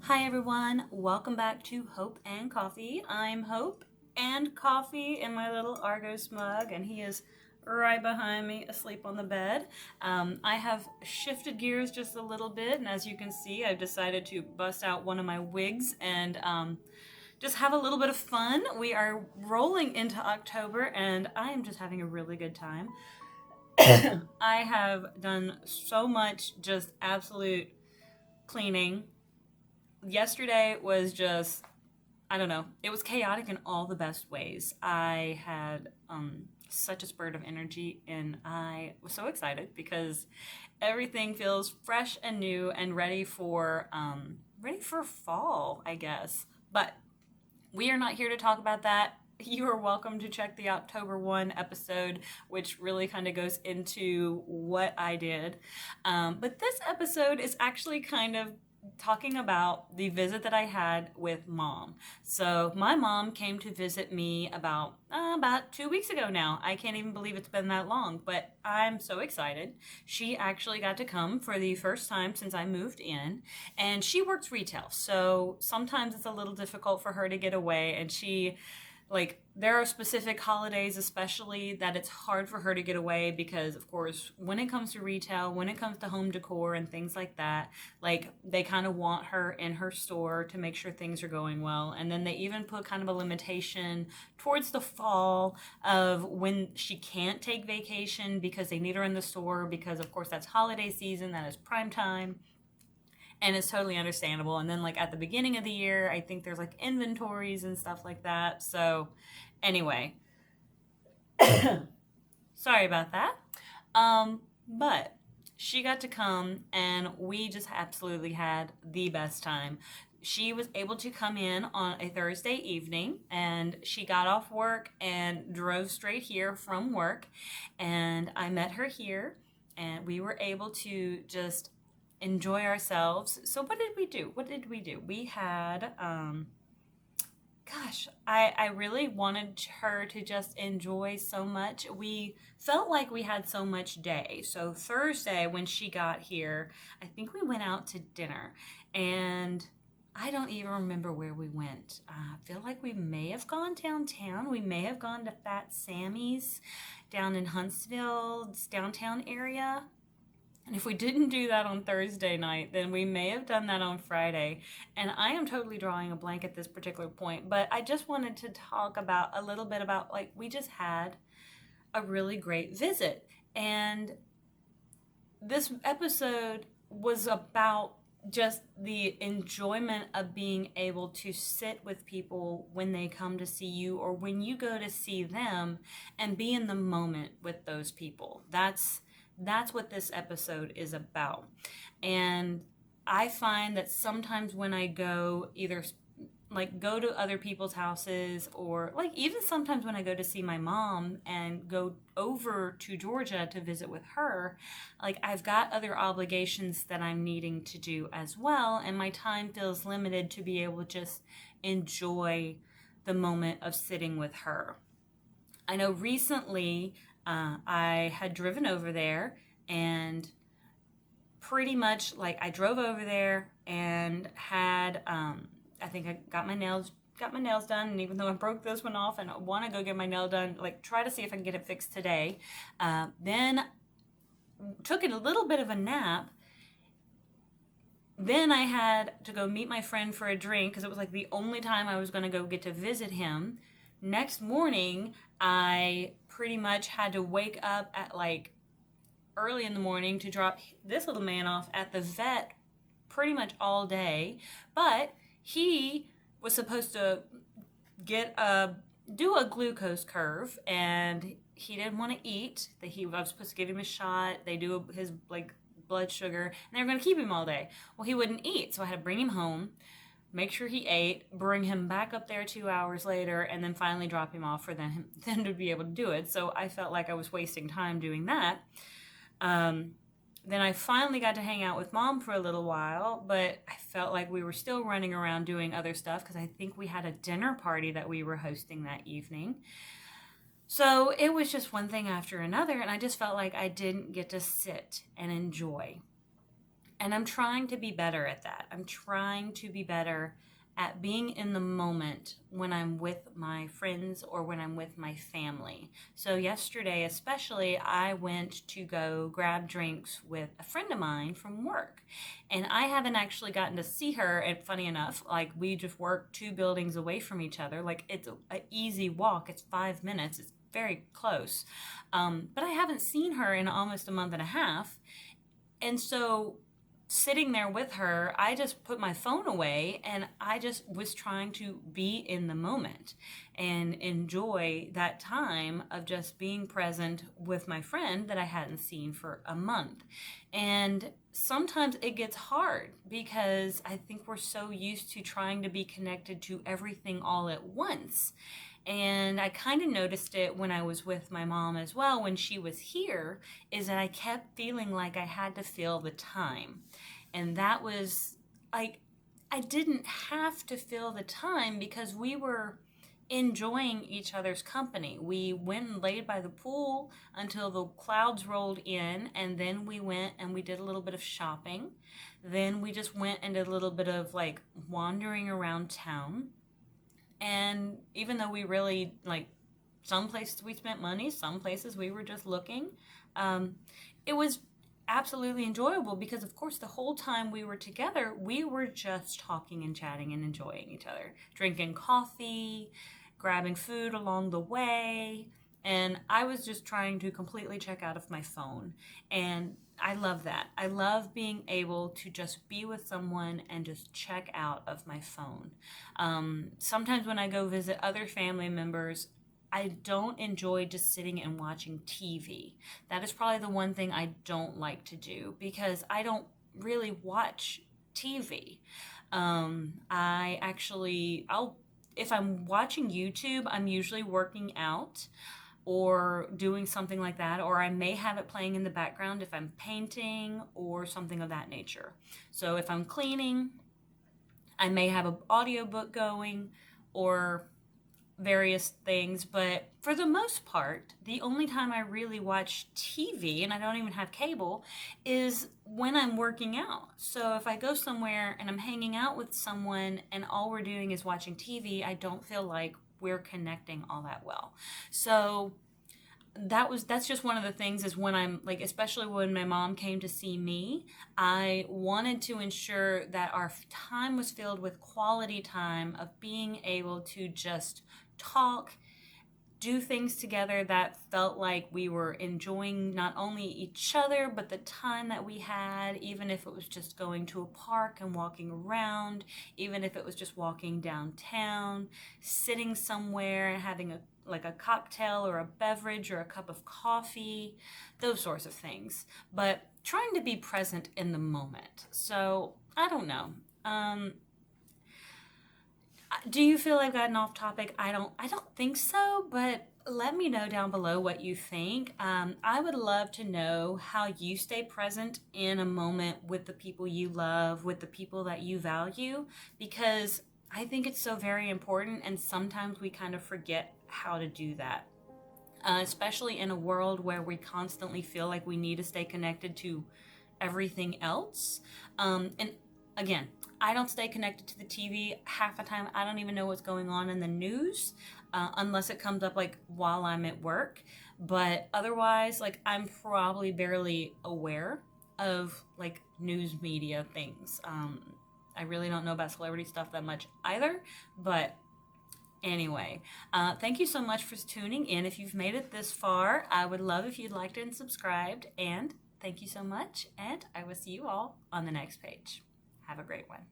Hi everyone, welcome back to Hope and Coffee. I'm Hope and Coffee in my little Argos mug, and he is right behind me asleep on the bed. I have shifted gears just a little bit, and as you can see, I've decided to bust out one of my wigs and just have a little bit of fun. We are rolling into October, and I am just having a really good time. I have done so much just absolute cleaning. Yesterday was just, I don't know, it was chaotic in all the best ways. I had such a spurt of energy, and I was so excited because everything feels fresh and new and ready for fall, I guess. But we are not here to talk about that. You are welcome to check the October 1 episode, which really kind of goes into what I did. But this episode is actually kind of talking about the visit that I had with mom. So my mom came to visit me about 2 weeks ago now. I can't even believe it's been that long, but I'm so excited. She actually got to come for the first time since I moved in, and she works retail. So sometimes it's a little difficult for her to get away, and there are specific holidays especially that it's hard for her to get away because of course when it comes to retail, when it comes to home decor and things like that, like they kind of want her in her store to make sure things are going well. And then they even put kind of a limitation towards the fall of when she can't take vacation because they need her in the store, because of course that's holiday season, that is prime time, and it's totally understandable. And then like at the beginning of the year, I think there's like inventories and stuff like that. So anyway, sorry about that. But she got to come, and we just absolutely had the best time. She was able to come in on a Thursday evening, and she got off work and drove straight here from work, and I met her here, and we were able to just enjoy ourselves. So what did we do? We had I really wanted her to just enjoy so much. We felt like we had so much day. So Thursday when she got here, I think we went out to dinner, and I don't even remember where we went. I feel like we may have gone downtown. We may have gone to Fat Sammy's down in Huntsville, downtown area. And if we didn't do that on Thursday night, then we may have done that on Friday. And I am totally drawing a blank at this particular point, but I just wanted to talk about a little bit about, like, we just had a really great visit. And this episode was about just the enjoyment of being able to sit with people when they come to see you or when you go to see them and be in the moment with those people. That's what this episode is about. And I find that sometimes when I go go to other people's houses, or like even sometimes when I go to see my mom and go over to Georgia to visit with her, like I've got other obligations that I'm needing to do as well, and my time feels limited to be able to just enjoy the moment of sitting with her. I know recently I had driven over there, and pretty much like I drove over there and had I think I got my nails done, and even though I broke this one off and I want to go get my nail done, like try to see if I can get it fixed today. Then took it a little bit of a nap. Then I had to go meet my friend for a drink because it was like the only time I was going to go get to visit him. Next morning, I pretty much had to wake up at like early in the morning to drop this little man off at the vet pretty much all day. But he was supposed to do a glucose curve, and he didn't want to eat. I was supposed to give him a shot. They do his like blood sugar, and they were going to keep him all day. Well, he wouldn't eat, so I had to bring him home, make sure he ate, bring him back up there 2 hours later, and then finally drop him off for them to be able to do it. So I felt like I was wasting time doing that. Then I finally got to hang out with mom for a little while, but I felt like we were still running around doing other stuff because I think we had a dinner party that we were hosting that evening. So it was just one thing after another, and I just felt like I didn't get to sit and enjoy. And I'm trying to be better at that. I'm trying to be better at being in the moment when I'm with my friends or when I'm with my family. So yesterday especially, I went to go grab drinks with a friend of mine from work. And I haven't actually gotten to see her, and funny enough, like we just work 2 buildings away from each other. Like it's an easy walk, it's 5 minutes, it's very close. But I haven't seen her in almost a month and a half. And so sitting there with her, I just put my phone away and I just was trying to be in the moment and enjoy that time of just being present with my friend that I hadn't seen for a month. And sometimes it gets hard because I think we're so used to trying to be connected to everything all at once. And I kind of noticed it when I was with my mom as well, when she was here, is that I kept feeling like I had to fill the time. And that was like, I didn't have to fill the time because we were enjoying each other's company. We went and laid by the pool until the clouds rolled in, and then we went and we did a little bit of shopping. Then we just went and did a little bit of like wandering around town. And even though we really, like, some places we spent money, some places we were just looking, it was absolutely enjoyable because, of course, the whole time we were together, we were just talking and chatting and enjoying each other, drinking coffee, grabbing food along the way. And I was just trying to completely check out of my phone. And I love that. I love being able to just be with someone and just check out of my phone. Sometimes when I go visit other family members, I don't enjoy just sitting and watching TV. That is probably the one thing I don't like to do because I don't really watch TV. If I'm watching YouTube, I'm usually working out or doing something like that, or I may have it playing in the background if I'm painting or something of that nature. So if I'm cleaning, I may have an audiobook going or various things, but for the most part, the only time I really watch TV, and I don't even have cable, is when I'm working out. So if I go somewhere and I'm hanging out with someone and all we're doing is watching TV, I don't feel like we're connecting all that well. So that's just one of the things is when I'm like, especially when my mom came to see me, I wanted to ensure that our time was filled with quality time of being able to just talk, do things together that felt like we were enjoying not only each other, but the time that we had, even if it was just going to a park and walking around, even if it was just walking downtown, sitting somewhere and having a cocktail or a beverage or a cup of coffee, those sorts of things. But trying to be present in the moment. So I don't know. Do you feel I've gotten off topic? I don't think so, but let me know down below what you think. I would love to know how you stay present in a moment with the people you love, with the people that you value, because I think it's so very important, and sometimes we kind of forget how to do that. Especially in a world where we constantly feel like we need to stay connected to everything else. And again, I don't stay connected to the TV half the time. I don't even know what's going on in the news unless it comes up like while I'm at work. But otherwise, like I'm probably barely aware of like news media things. I really don't know about celebrity stuff that much either, but anyway, thank you so much for tuning in. If you've made it this far, I would love if you'd liked and subscribed, and thank you so much, and I will see you all on the next page. Have a great one.